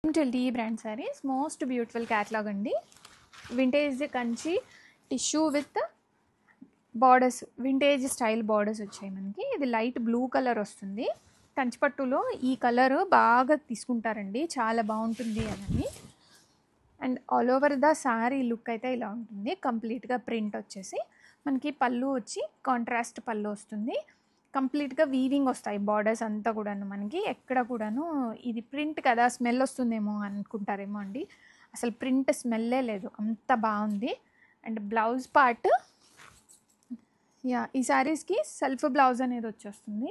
Tea brand saris most beautiful catalogue అండి. Vintage Kanchi tissue with borders, vintage style borders వచ్చాయి మనకి. ఇది లైట్ బ్లూ కలర్ వస్తుంది. కంచిపట్టులో ఈ కలర్ బాగా తీసుకుంటారండి, చాలా బాగుంటుంది అని. And all over the sorry look అయితే ఇలా ఉంటుంది. కంప్లీట్గా ప్రింట్ వచ్చేసి మనకి పళ్ళు వచ్చి కాంట్రాస్ట్ పళ్ళు వస్తుంది. కంప్లీట్గా వీవింగ్ వస్తాయి బార్డర్స్ అంతా కూడాను. మనకి ఎక్కడ కూడాను ఇది ప్రింట్ కదా స్మెల్ వస్తుందేమో అనుకుంటారేమో అండి, అసలు ప్రింట్ స్మెల్లే లేదు, అంత బాగుంది. అండ్ బ్లౌజ్ పార్ట్ ఈ శారీస్కి సెల్ఫ్ బ్లౌజ్ అనేది వచ్చేస్తుంది.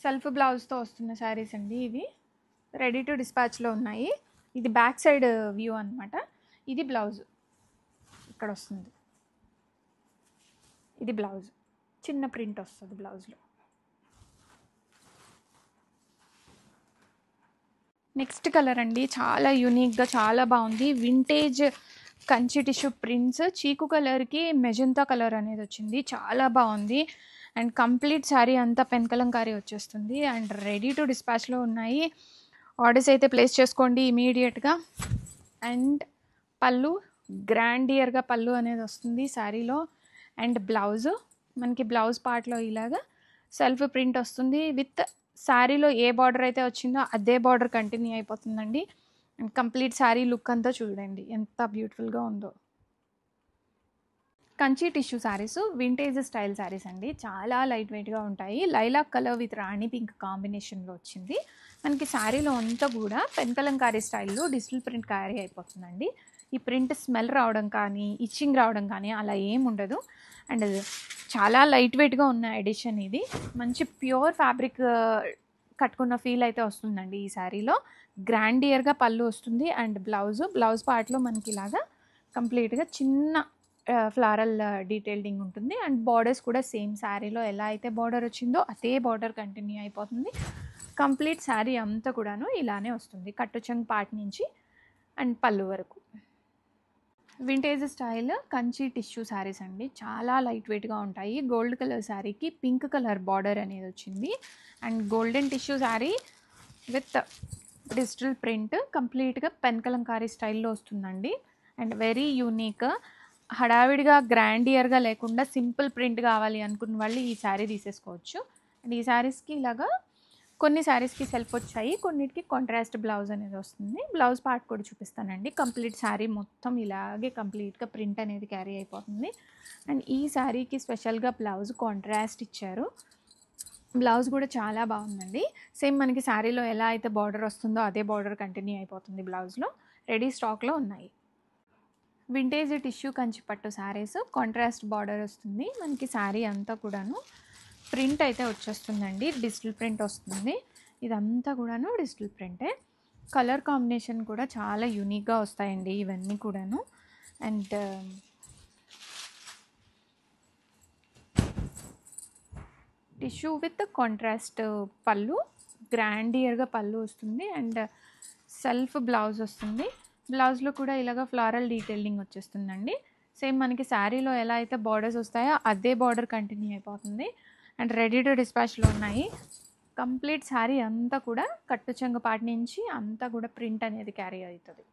సెల్ఫ్ బ్లౌజ్తో వస్తున్న శారీస్ అండి ఇవి. రెడీ టు డిస్పాచ్లో ఉన్నాయి. ఇది బ్యాక్ సైడ్ వ్యూ అనమాట. ఇది బ్లౌజ్ ఇక్కడ వస్తుంది. ఇది బ్లౌజ్, చిన్న ప్రింట్ వస్తుంది బ్లౌజ్లో. నెక్స్ట్ కలర్ అండి, చాలా యూనిక్గా చాలా బాగుంది. వింటేజ్ కంచి టిష్యూ ప్రింట్స్, చీకు కలర్కి మెజంతా కలర్ అనేది వచ్చింది, చాలా బాగుంది. అండ్ కంప్లీట్ శారీ అంతా పెన్కలంకారీ వచ్చేస్తుంది. అండ్ రెడీ టు డిస్పాచ్లో ఉన్నాయి. ఆర్డర్స్ అయితే ప్లేస్ చేసుకోండి ఇమీడియట్గా. అండ్ పళ్ళు గ్రాండియర్గా పళ్ళు అనేది వస్తుంది శారీలో. అండ్ బ్లౌజ్ మనకి బ్లౌజ్ పార్ట్లో ఇలాగా సెల్ఫ్ ప్రింట్ వస్తుంది. విత్ శారీలో ఏ బార్డర్ అయితే వచ్చిందో అదే బార్డర్ కంటిన్యూ అయిపోతుందండి. అండ్ కంప్లీట్ శారీ లుక్ అంతా చూడండి ఎంత బ్యూటిఫుల్గా ఉందో. Kanchi tissue saris vintage style saris అండి, చాలా లైట్ వెయిట్గా ఉంటాయి. Lilac colour with Rani pink కాంబినేషన్లో వచ్చింది. మనకి శారీలో అంతా కూడా పెన్కలంకారీ స్టైల్లో డిజిటల్ ప్రింట్ క్యారీ అయిపోతుందండి. ఈ ప్రింట్ స్మెల్ రావడం కానీ ఇచ్చింగ్ రావడం కానీ అలా ఏం ఉండదు. అండ్ చాలా లైట్ వెయిట్గా ఉన్న ఎడిషన్ ఇది. మంచి ప్యూర్ ఫ్యాబ్రిక్ కట్టుకున్న ఫీల్ అయితే వస్తుందండి ఈ శారీలో. గ్రాండియర్గా పళ్ళు వస్తుంది. అండ్ బ్లౌజ్ పార్ట్లో మనకి ఇలాగా కంప్లీట్గా చిన్న ఫ్లారల్ డీటెయిలింగ్ ఉంటుంది. అండ్ బార్డర్స్ కూడా సేమ్ శారీలో ఎలా అయితే బార్డర్ వచ్చిందో అదే బార్డర్ కంటిన్యూ అయిపోతుంది. కంప్లీట్ శారీ అంతా కూడాను ఇలానే వస్తుంది, కట్టుచంగ్ పార్ట్ నుంచి అండ్ పళ్ళు వరకు. Vintage style Kanchi tissue saris అండి, చాలా లైట్ వెయిట్గా ఉంటాయి. గోల్డ్ కలర్ శారీకి పింక్ కలర్ బార్డర్ అనేది వచ్చింది. And golden tissue sari with digital print కంప్లీట్గా పెన్కలంకారీ స్టైల్లో వస్తుందండి. And very unique. హడావిడిగా గ్రాండియర్గా లేకుండా సింపుల్ ప్రింట్ కావాలి అనుకున్న వాళ్ళు ఈ శారీ తీసేసుకోవచ్చు. అండ్ ఈ శారీస్కి ఇలాగా కొన్ని శారీస్కి సెల్ఫ్ వచ్చాయి, కొన్నిటికి కాంట్రాస్ట్ బ్లౌజ్ అనేది వస్తుంది. బ్లౌజ్ పార్ట్ కూడా చూపిస్తానండి. కంప్లీట్ శారీ మొత్తం ఇలాగే కంప్లీట్గా ప్రింట్ అనేది క్యారీ అయిపోతుంది. అండ్ ఈ శారీకి స్పెషల్గా బ్లౌజ్ కాంట్రాస్ట్ ఇచ్చారు. బ్లౌజ్ కూడా చాలా బాగుందండి. సేమ్ మనకి శారీలో ఎలా అయితే బార్డర్ వస్తుందో అదే బార్డర్ కంటిన్యూ అయిపోతుంది బ్లౌజ్లో. రెడీ స్టాక్లో ఉన్నాయి. వింటేజ్ టిష్యూ కంచి పట్టు శారీస్, కాంట్రాస్ట్ బార్డర్ వస్తుంది. మనకి శారీ అంతా కూడాను ప్రింట్ అయితే వచ్చేస్తుందండి, డిజిటల్ ప్రింట్ వస్తుంది. ఇదంతా కూడాను డిజిటల్ ప్రింటే. కలర్ కాంబినేషన్ కూడా చాలా యూనిక్గా వస్తాయండి ఇవన్నీ కూడాను. అండ్ టిష్యూ విత్ కాంట్రాస్ట్ పళ్ళు, గ్రాండియర్గా పళ్ళు వస్తుంది. అండ్ సెల్ఫ్ బ్లౌజ్ వస్తుంది. బ్లౌజ్లో కూడా ఇలాగ ఫ్లారల్ డీటెయిలింగ్ వచ్చేస్తుందండి. సేమ్ మనకి శారీలో ఎలా అయితే బార్డర్స్ వస్తాయో అదే బార్డర్ కంటిన్యూ అయిపోతుంది. అండ్ రెడీ టు డిస్పాచ్లో ఉన్నాయి. కంప్లీట్ శారీ అంతా కూడా కట్టు చెంగు పాటి నుంచి అంతా కూడా ప్రింట్ అనేది క్యారీ అవుతుంది.